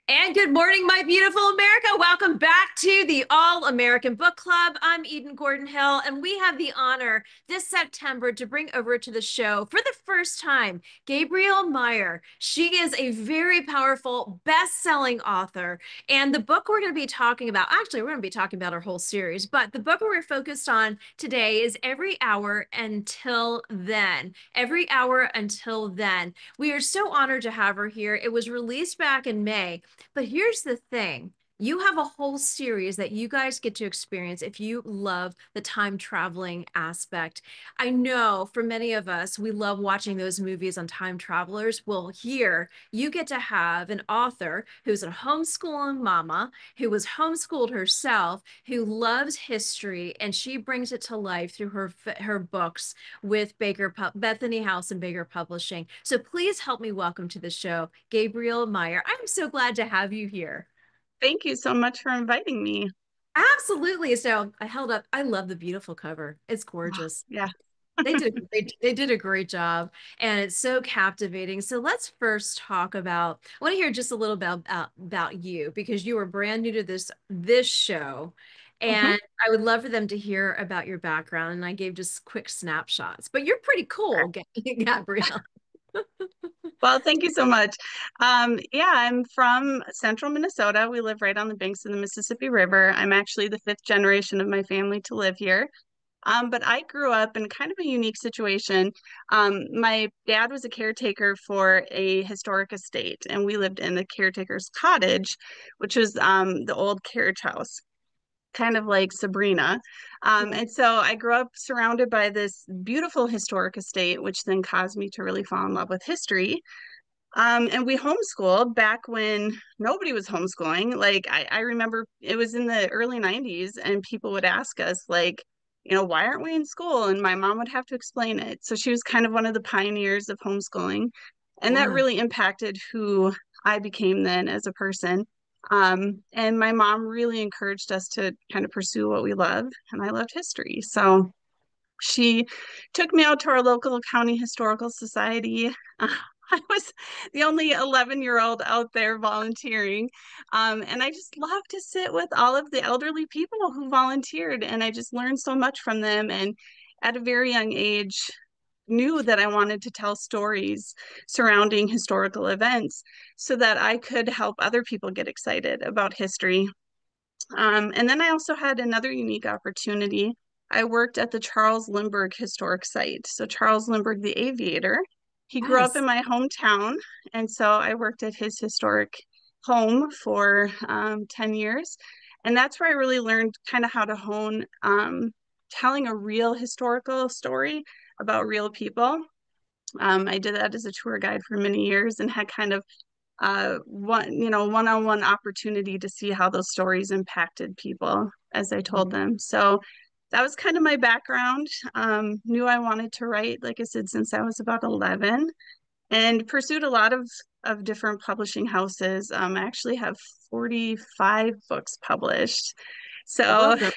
And good morning, my beautiful America. Welcome back to the All American Book Club. I'm Eden Gordon Hill, and we have the honor this September to bring over to the show for the first time Gabrielle Meyer. She is a very powerful, best-selling author. And the book we're going to be talking about, actually, we're going to be talking about our whole series, but the book we're focused on today is Every Hour Until Then. Every Hour Until Then. We are so honored to have her here. It was released back in May. But here's the thing. You have a whole series that you guys get to experience if you love the time traveling aspect. I know for many of us, we love watching those movies on time travelers. Well, here you get to have an author who's a homeschooling mama, who was homeschooled herself, who loves history, and she brings it to life through her books with Bethany House and Baker Publishing. So please help me welcome to the show, Gabrielle Meyer. I'm so glad to have you here. Thank you so much for inviting me. Absolutely. So I held up, I love the beautiful cover. It's Oh, gorgeous. yeah. They did a great job and it's so captivating. So let's first talk about, I want to hear just a little bit about you because you were brand new to this show. Mhm. And I would love for them to hear about your background. And I gave just quick snapshots, but you're pretty cool, Gabrielle. Well, thank you so much. Yeah, I'm from central Minnesota. We live right on the banks of the Mississippi River. I'm actually the fifth generation of my family to live here. But I grew up in kind of a unique situation. My dad was a caretaker for a historic estate, and we lived in the caretaker's cottage, which was the old carriage house, kind of like Sabrina. And so I grew up surrounded by this beautiful historic estate, which then caused me to really fall in love with history. And we homeschooled back when nobody was homeschooling. Like I remember it was in the early 90s, and people would ask us, like, why aren't we in school? And my mom would have to explain it. So she was kind of one of the pioneers of homeschooling. And that Wow. really impacted who I became then as a person. And my mom really encouraged us to kind of pursue what we love, and I loved history. So she took me out to our local county historical society. I was the only 11-year-old out there volunteering. And I just love to sit with all of the elderly people who volunteered. And I just learned so much from them. And at a very young age, knew that I wanted to tell stories surrounding historical events so that I could help other people get excited about history. And then I also had another unique opportunity. I worked at the Charles Lindbergh Historic Site. So, Charles Lindbergh, the aviator, he grew up Yes. in my hometown. And so I worked at his historic home for 10 years. And that's where I really learned kind of how to hone telling a real historical story about real people. I did that as a tour guide for many years and had kind of one-on-one opportunity to see how those stories impacted people as I told them. So that was kind of my background. Knew I wanted to write, like I said, since I was about 11, and pursued a lot of different publishing houses. I actually have 45 books published. Well So done. yeah,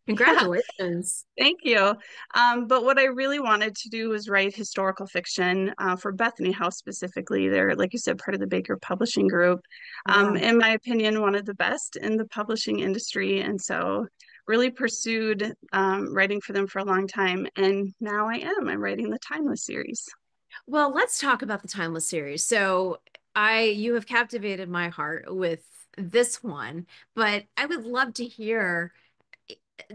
Congratulations. thank you. But what I really wanted to do was write historical fiction for Bethany House specifically. They're, like you said, part of the Baker Publishing Group. Wow. In my opinion, one of the best in the publishing industry. And so really pursued writing for them for a long time. And now I am. I'm writing the Timeless series. Well, let's talk about the Timeless series. So, you have captivated my heart with this one, but I would love to hear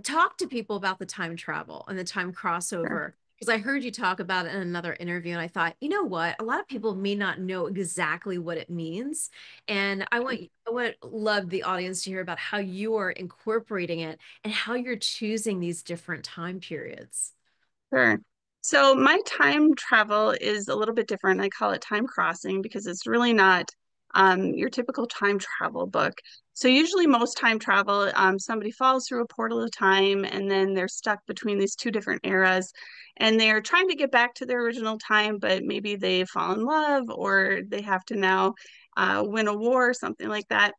talk to people about the time travel and the time Sure. crossover because I heard you talk about it in another interview and I thought, you know what? A lot of people may not know exactly what it means. And I want love the audience to hear about how you are incorporating it and how you're choosing these different time periods. Sure. So my time travel is a little bit different. I call it time crossing because it's really not your typical time travel book. So usually most time travel, somebody falls through a portal of time and then they're stuck between these two different eras and they're trying to get back to their original time, but maybe they fall in love or they have to now win a war or something like that.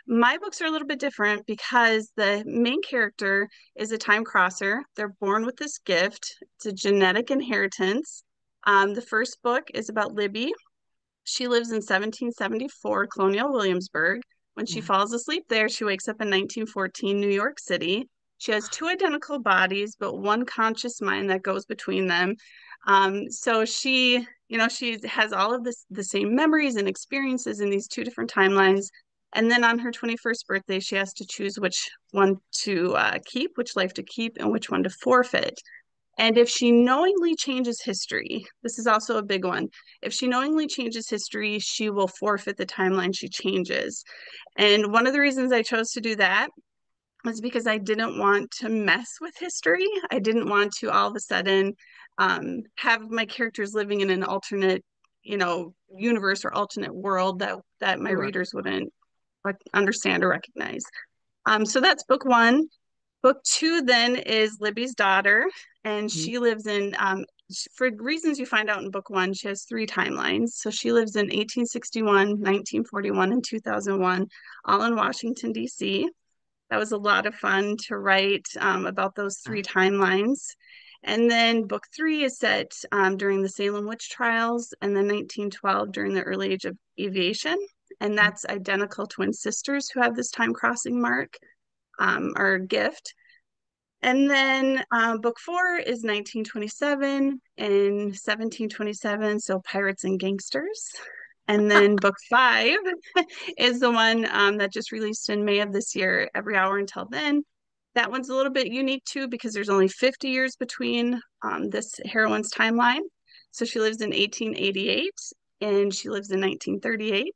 My books are a little bit different because the main character is a time crosser. They're born with this gift. It's a genetic inheritance. The first book is about Libby. She lives in 1774 Colonial Williamsburg. When she Yeah. falls asleep there, she wakes up in 1914 New York City. She has two identical bodies, but one conscious mind that goes between them. So she has all of the same memories and experiences in these two different timelines. And then on her 21st birthday, she has to choose which one to keep, which life to keep, and which one to forfeit. And if she knowingly changes history, this is also a big one. If she knowingly changes history, she will forfeit the timeline she changes. And one of the reasons I chose to do that was because I didn't want to mess with history. I didn't want to all of a sudden have my characters living in an alternate, universe or alternate world that my Sure. readers wouldn't understand or recognize. So that's book one. Book two then is Libby's daughter, and Mhm. she lives in, for reasons you find out in book one, she has three timelines. So she lives in 1861, 1941, and 2001, all in Washington, D.C. That was a lot of fun to write about those three timelines. And then book three is set during the Salem witch trials, and then 1912 during the early age of aviation. And that's identical twin sisters who have this time crossing mark or gift. And then book four is 1927 and 1727, so Pirates and Gangsters. And then book five is the one that just released in May of this year, Every Hour Until Then. That one's a little bit unique too because there's only 50 years between this heroine's timeline. So she lives in 1888 and she lives in 1938.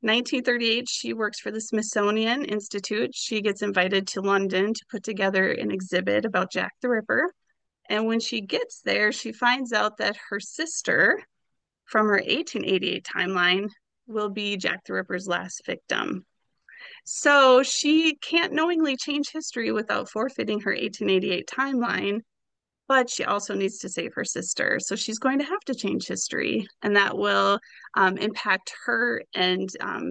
1938, she works for the Smithsonian Institute. She gets invited to London to put together an exhibit about Jack the Ripper. And when she gets there, she finds out that her sister from her 1888 timeline will be Jack the Ripper's last victim. So she can't knowingly change history without forfeiting her 1888 timeline, but she also needs to save her sister. So she's going to have to change history, and that will impact her and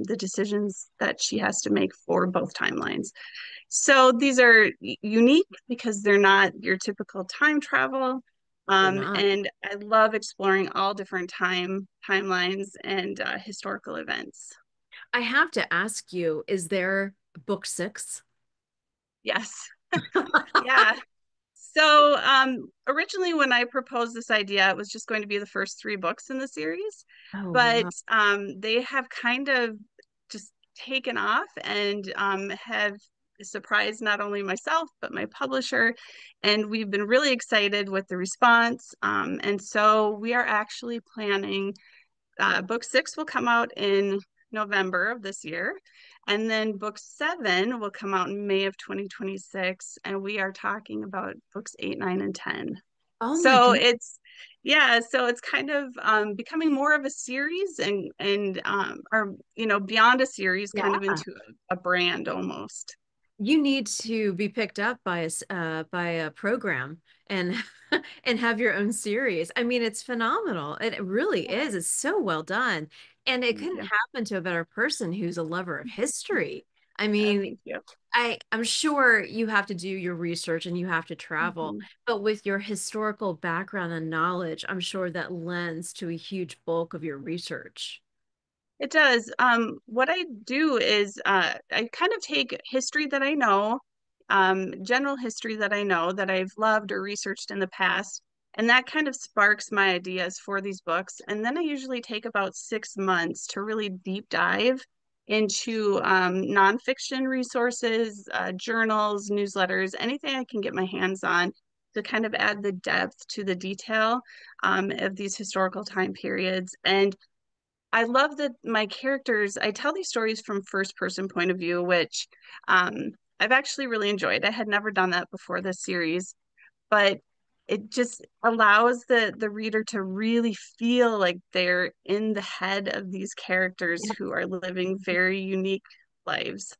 the decisions that she has to make for both timelines. So these are unique because they're not your typical time travel. They're not. And I love exploring all different timelines and historical events. I have to ask you, is there book six? Yes. Yeah. So originally, when I proposed this idea, it was just going to be the first three books in the series, Oh, but wow. they have kind of just taken off and have surprised not only myself, but my publisher. And we've been really excited with the response. And so we are actually planning book six will come out in November of this year. And then book seven will come out in May of 2026. And we are talking about books eight, nine, and 10. Oh my So goodness. it's kind of becoming more of a series and or beyond a series, kind Yeah. of into a brand almost. You need to be picked up by a program and and have your own series. I mean, it's phenomenal. It really Yeah, is. It's so well done. And it thank couldn't you. happen to a better person who's a lover of history. I mean, Thank you. I'm sure you have to do your research and you have to travel, Mhm. but with your historical background and knowledge, I'm sure that lends to a huge bulk of your research. It does. What I do is I kind of take history that I know, general history that I know that I've loved or researched in the past, and that kind of sparks my ideas for these books. And then I usually take about 6 months to really deep dive into nonfiction resources, journals, newsletters, anything I can get my hands on to kind of add the depth to the detail of these historical time periods. And I love that my characters, I tell these stories from first person point of view, which I've actually really enjoyed. I had never done that before this series, but it just allows the reader to really feel like they're in the head of these characters who are living very unique lives.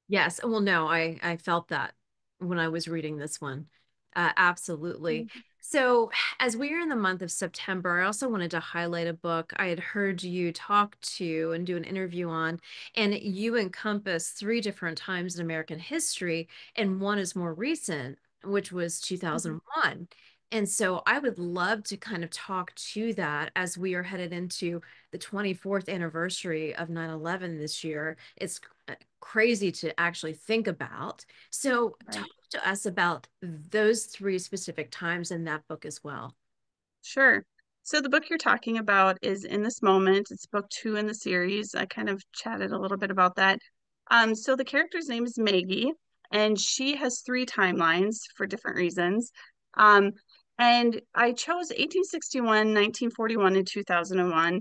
Yes. Well, no, I felt that when I was reading this one. Absolutely. So, as we are in the month of September, I also wanted to highlight a book I had heard you talk to and do an interview on, and you encompass three different times in American history, and one is more recent, which was Mhm. 2001. And so I would love to kind of talk to that as we are headed into the 24th anniversary of 9/11 this year. It's crazy to actually think about. So talk Right. to us about those three specific times in that book as well. Sure. So the book you're talking about is In This Moment. It's book 2 in the series. I kind of chatted a little bit about that. So the character's name is Maggie, and she has three timelines for different reasons. Um, and I chose 1861, 1941, and 2001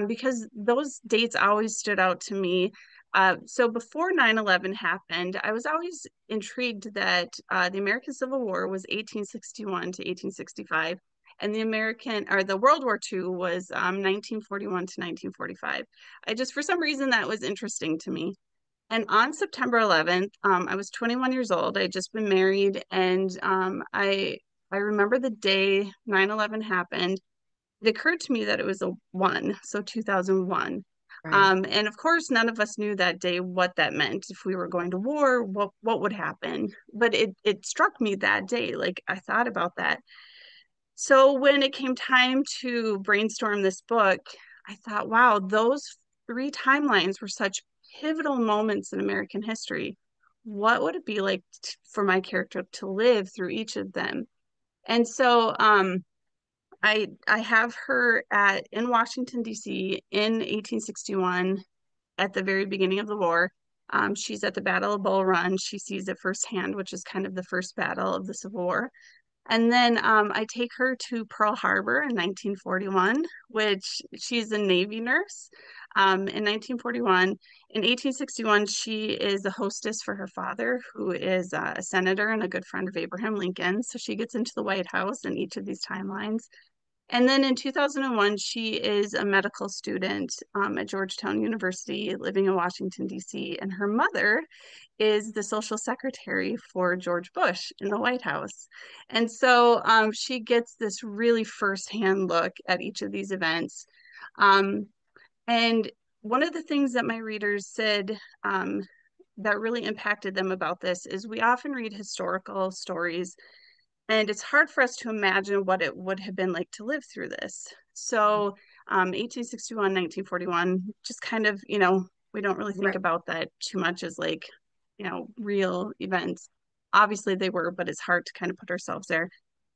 because those dates always stood out to me. So before 9/11 happened, I was always intrigued that the American Civil War was 1861 to 1865 and the American or the World War II was 1941 to 1945. I just, for some reason, that was interesting to me. And on September 11th, I was 21 years old. I had just been married, and I remember the day 9/11 happened. It occurred to me that it was a one, so 2001. Right. And of course, none of us knew that day what that meant. If we were going to war, what would happen? But it struck me that day. Like I thought about that. So when it came time to brainstorm this book, I thought, wow, those three timelines were such pivotal moments in American history. What would it be like for my character to live through each of them? And so I have her at in Washington, D.C. in 1861 at the very beginning of the war. She's at the Battle of Bull Run. She sees it firsthand, which is kind of the first battle of the Civil War. And then I take her to Pearl Harbor in 1941, which she's a Navy nurse. In 1941, in 1861, she is a hostess for her father, who is a senator and a good friend of Abraham Lincoln. So she gets into the White House in each of these timelines. And then in 2001, she is a medical student at Georgetown University, living in Washington, D.C. And her mother is the social secretary for George Bush in the White House. And so she gets this really firsthand look at each of these events. Um, and one of the things that my readers said that really impacted them about this is we often read historical stories and it's hard for us to imagine what it would have been like to live through this. So 1861, 1941, just kind of, we don't really think Right. about that too much as like, real events. Obviously they were, but it's hard to kind of put ourselves there.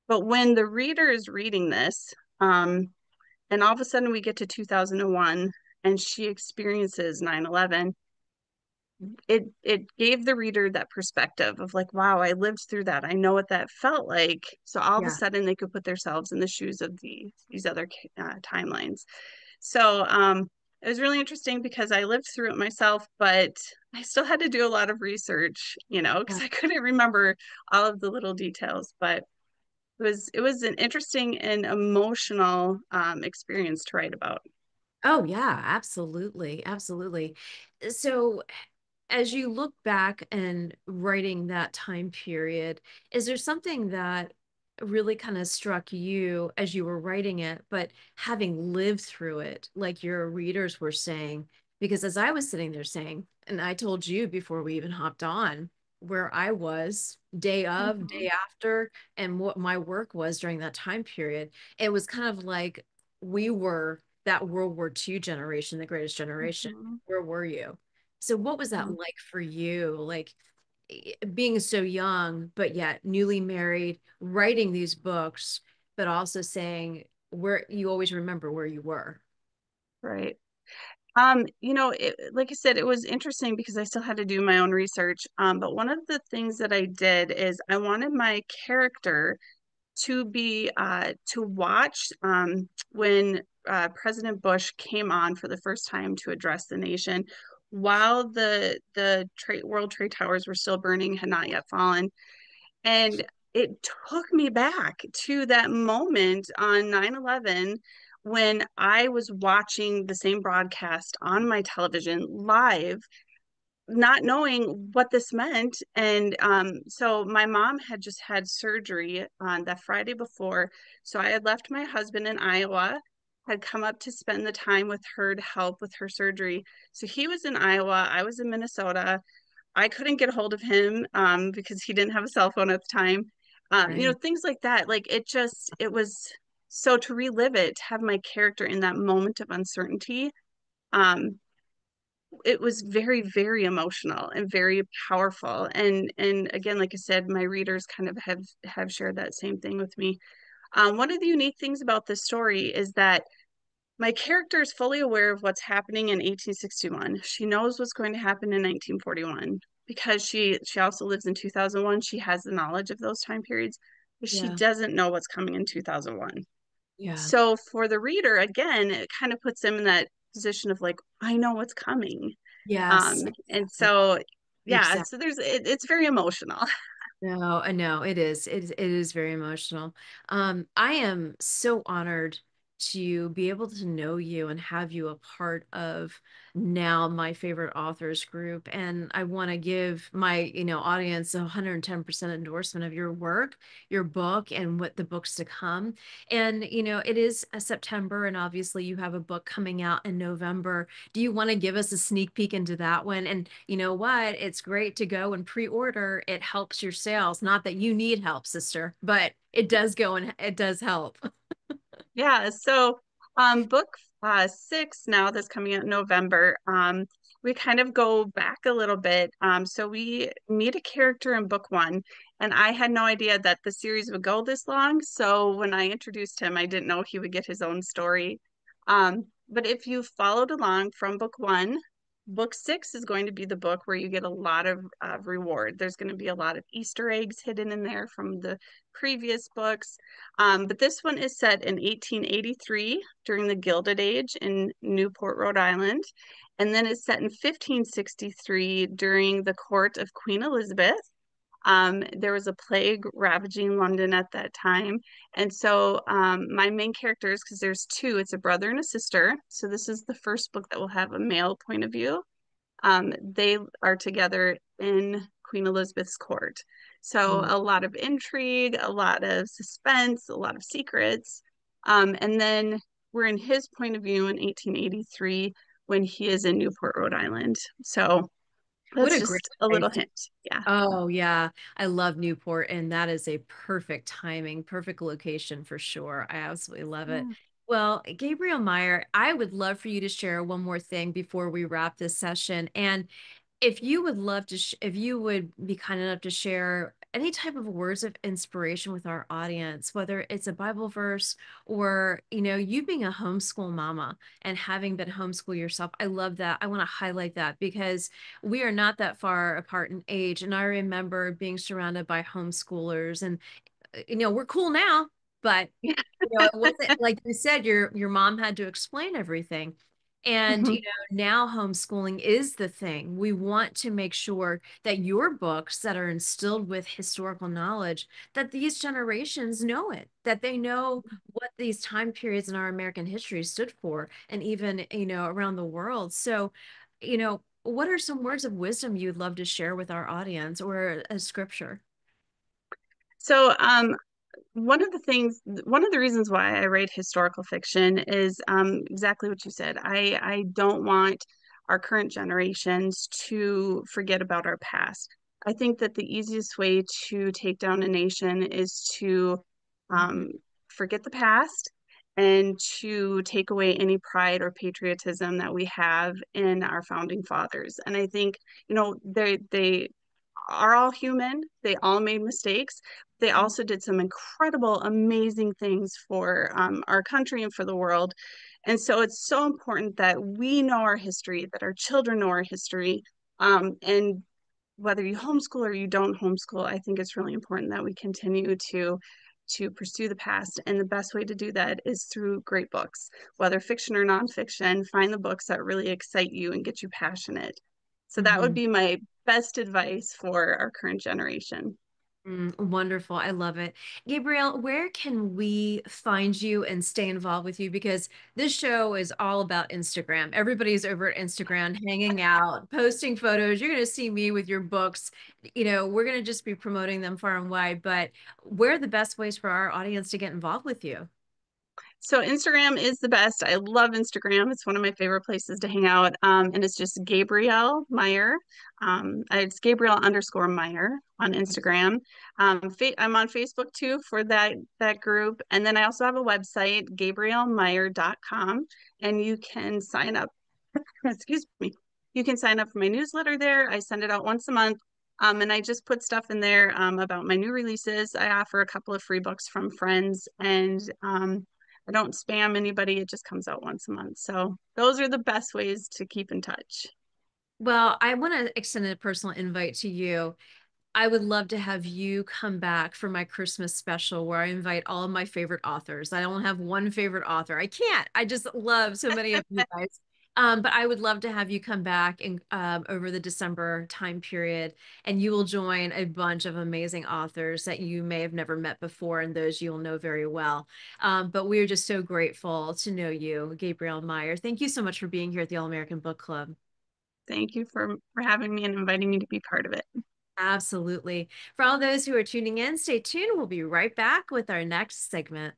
But when the reader is reading this, and all of a sudden we get to 2001 and she experiences 9/11, it gave the reader that perspective of like, wow, I lived through that. I know what that felt like. So all of a Yeah. sudden they could put themselves in the shoes of these other timelines. So it was really interesting because I lived through it myself, but I still had to do a lot of research, because I couldn't remember all of the little details. But it was an interesting and emotional experience to write about. Oh, yeah, absolutely. Absolutely. So as you look back and writing that time period, is there something that really kind of struck you as you were writing it, but having lived through it, like your readers were saying? Because as I was sitting there saying, and I told you before we even hopped on, where I was day of, Mhm. day after, and what my work was during that time period, it was kind of like we were that World War II generation, the greatest generation. Mhm. Where were you? So what was that Mhm. like for you? Like being so young, but yet newly married, writing these books, but also saying where you always remember where you were. Right. Like I said, it was interesting because I still had to do my own research. But one of the things that I did is I wanted my character to watch when President Bush came on for the first time to address the nation while the World Trade Towers were still burning, had not yet fallen. And it took me back to that moment on 9/11 when I was watching the same broadcast on my television live, not knowing what this meant. And so my mom had just had surgery on that Friday before. So I had left my husband in Iowa, had come up to spend the time with her to help with her surgery. So he was in Iowa, I was in Minnesota. I couldn't get a hold of him because he didn't have a cell phone at the time. Right. Things like that. Like it was so to relive it, to have my character in that moment of uncertainty. Um, it was very, very emotional and very powerful. And again, like I said, my readers kind of have shared that same thing with me. One of the unique things about this story is that my character is fully aware of what's happening in 1861. She knows what's going to happen in 1941 because she also lives in 2001. She has the knowledge of those time periods, but she Yeah. doesn't know what's coming in 2001. Yeah. So for the reader, again, it kind of puts them in that position of like, I know what's coming. Yes. And Exactly. so yeah, Exactly. so it's very emotional. No, I know it is. It is very emotional. I am so honored to be able to know you and have you a part of now my favorite authors group. And I want to give my, audience 110% endorsement of your work, your book, and what the books to come. And, it is a September, and obviously you have a book coming out in November. Do you want to give us a sneak peek into that one? And you know what? It's great to go and pre-order. It helps your sales. Not that you need help, sister, but it does go and it does help. Yeah, so book 6 now that's coming out in November. We kind of go back a little bit. So we meet a character in book 1, and I had no idea that the series would go this long. So when I introduced him, I didn't know he would get his own story. But if you followed along from book 1, book 6 is going to be the book where you get a lot of reward. There's going to be a lot of Easter eggs hidden in there from the previous books. But this one is set in 1883 during the Gilded Age in Newport, Rhode Island. And then it's set in 1563 during the court of Queen Elizabeth. There was a plague ravaging London at that time. And so my main characters, because there's two, it's a brother and a sister. So this is the first book that will have a male point of view. They are together in Queen Elizabeth's court. So Mm. a lot of intrigue, a lot of suspense, a lot of secrets. And then we're in his point of view in 1883 when he is in Newport, Rhode Island. So What that's a great just a little place. hint. Yeah. Oh, yeah. I love Newport, and that is a perfect timing, perfect location for sure. I absolutely love it. Yeah. Well, Gabrielle Meyer, I would love for you to share one more thing before we wrap this session. And if you would love to, if you would be kind enough to share any type of words of inspiration with our audience, whether it's a Bible verse or, you being a homeschool mama and having been homeschool yourself, I love that. I want to highlight that because we are not that far apart in age. And I remember being surrounded by homeschoolers and we're cool now, but it wasn't like you said, your mom had to explain everything. And Mhm. now homeschooling is the thing. We want to make sure that your books that are instilled with historical knowledge, that these generations know it, that they know what these time periods in our American history stood for, and even, around the world. So, what are some words of wisdom you'd love to share with our audience or a scripture? So one of the reasons why I write historical fiction is exactly what you said. I don't want our current generations to forget about our past. I think that the easiest way to take down a nation is to Mhm. um, forget the past and to take away any pride or patriotism that we have in our founding fathers. And I think, they are all human. They all made mistakes. They also did some incredible, amazing things for our country and for the world. And so it's so important that we know our history, that our children know our history. And whether you homeschool or you don't homeschool, I think it's really important that we continue to pursue the past. And the best way to do that is through great books, whether fiction or nonfiction. Find the books that really excite you and get you passionate. So that would Mhm. be my best advice for our current generation. Wonderful. I love it. Gabrielle, where can we find you and stay involved with you? Because this show is all about Instagram. Everybody's over at Instagram, hanging out, posting photos. You're going to see me with your books. We're going to just be promoting them far and wide. But where are the best ways for our audience to get involved with you? So Instagram is the best. I love Instagram. It's one of my favorite places to hang out. And it's just Gabrielle Meyer. It's Gabrielle_Meyer on Instagram. I'm on Facebook too for that group. And then I also have a website, GabrielleMeyer.com, and you can sign up. Excuse me. You can sign up for my newsletter there. I send it out once a month. And I just put stuff in there about my new releases. I offer a couple of free books from friends, and I don't spam anybody. It just comes out once a month. So those are the best ways to keep in touch. Well, I want to extend a personal invite to you. I would love to have you come back for my Christmas special where I invite all of my favorite authors. I don't have one favorite author. I can't. I just love so many of you guys. But I would love to have you come back and over the December time period, and you will join a bunch of amazing authors that you may have never met before, and those you'll know very well. But we're just so grateful to know you, Gabrielle Meyer. Thank you so much for being here at the All American Book Club. Thank you for having me and inviting me to be part of it. Absolutely. For all those who are tuning in, stay tuned. We'll be right back with our next segment.